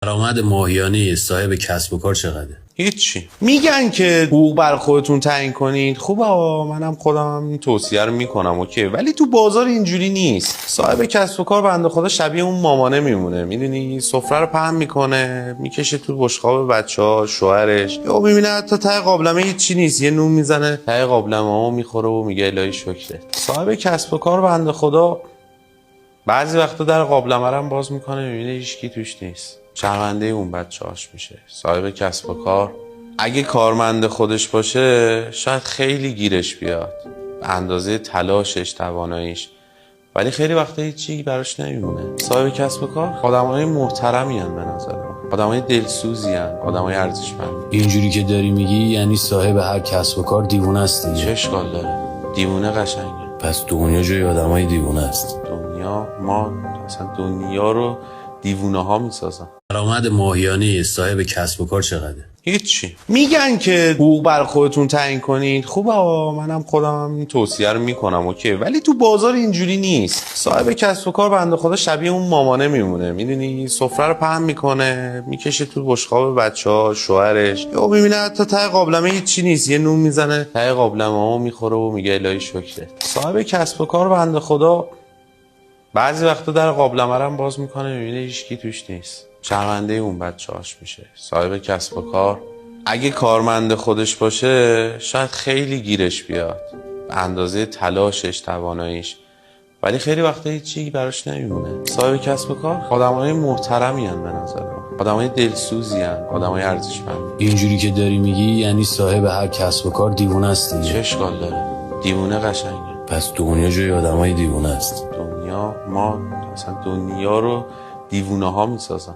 درآمد ماهیانه صاحب کسب و کار چقدره؟ هیچی. میگن که حقوق بر خودتون تعیین کنید. خوبه، منم خودم این توصیه رو میکنم اوکی، ولی تو بازار اینجوری نیست. صاحب کسب و کار بنده خدا شبیه اون مامانه میمونه، میدونی، سفره رو پهن میکنه، میکشه تو بشقاب بچه‌ها، شوهرش، یا میبینه حتی ته قابلمه هیچی نیست، یه نون میزنه ته قابلمه‌ها میخوره و میگه الهی شکرت. صاحب کسب و کار بنده خدا بعضی وقتا در قابلمه رو هم باز میکنه، میبینه هیچکی توش نیست، شرمنده اون بچه‌هاش میشه. صاحب کسب و کار اگه کارمند خودش باشه شاید خیلی گیرش بیاد به اندازه تلاشش، تواناییش، ولی خیلی وقتا هیچی براش نمیمونه. صاحب کسب و کار آدمای محترمی ان، به نظر من آدمای دلسوزی ان، آدمای ارزشمندی. اینجوری که داری میگی یعنی صاحب هر کسب و کار دیوونه است دیگه. چه اشکال داره؟ دیوونه قشنگه. پس دنیا جای آدمای دیوونه است. ما اصلا دنیا رو دیوونه ها میسازن. درآمد ماهیانه صاحب کسب و کار چقدره؟ هیچی. میگن که حقوق بر خودتون تعیین کنید. خوبه، منم خودم این توصیه رو میکنم اوکی، ولی تو بازار اینجوری نیست. صاحب کسب و کار بنده خدا شبیه اون مامانه میمونه، میدونی، سفره رو پهن میکنه، میکشه تو بشقاب بچه‌ها، شوهرش، یا میبینه حتی ته قابلمه هیچی نیست، یه نون میزنه ته قابلمه‌ها میخوره و میگه الهی شکرت. صاحب کسب و کار بنده خدا بعضی وقتا در قابلمه رو هم باز میکنه، میبینه هیچکی توش نیست، شرمنده اون بچه‌هاش میشه. صاحب کسب و کار اگه کارمند خودش باشه شاید خیلی گیرش بیاد به اندازه تلاشش، تواناییش، ولی خیلی وقتا هیچی براش نمیمونه. صاحب کسب و کار آدمای محترمی ان، به نظر من آدمای دلسوزی ان، آدمای ارزشمندی. اینجوری که داری میگی یعنی صاحب هر کسب و کار دیوونه است دیگه. چه اشکال داره؟ دیوونه قشنگه. پس دنیا جای آدمای دیوونه است. ما اصلا دنیا رو دیوونه ها میسازن.